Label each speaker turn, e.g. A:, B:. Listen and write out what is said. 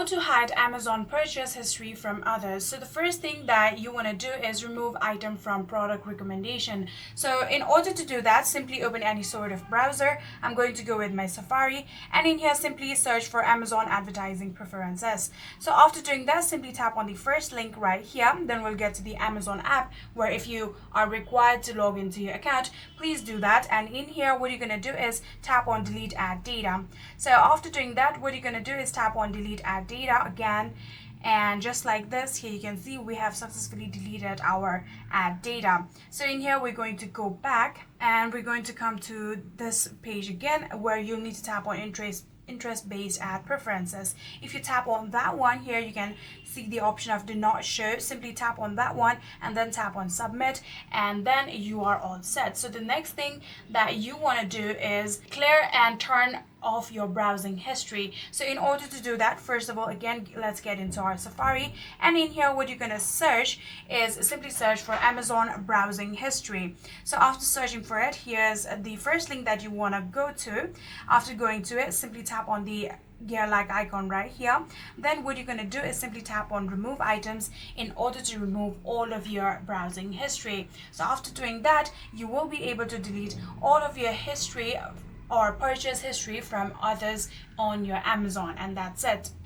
A: How to hide Amazon purchase history from others. So the first thing that you want to do is remove item from product recommendation. So in order to do that, simply open any sort of browser. I'm going to go with my Safari, and in here simply search for Amazon advertising preferences. So after doing that, simply tap on the first link right here. Then we'll get to the Amazon app, where if you are required to log into your account, please do that. And in here, what you're going to do is tap on delete ad data. So after doing that, what you're going to do is tap on delete ad data again, and just like this, here you can see we have successfully deleted our ad data. So in here we're going to go back and we're going to come to this page again, where you'll need to tap on interest-based ad preferences. If you tap on that one, here you can see the option of do not show. Simply tap on that one and then tap on submit, and then you are all set. So the next thing that you want to do is clear and turn off your browsing history. So in order to do that, first of all, again, let's get into our Safari, and in here what you're going to search is simply search for Amazon browsing history. So after searching for it, here's the first link that you want to go to. After going to it, simply tap on the gear-like icon right here. Then what you're going to do is simply tap on remove items in order to remove all of your browsing history. So after doing that, you will be able to delete all of your history or purchase history from others on your Amazon, and that's it.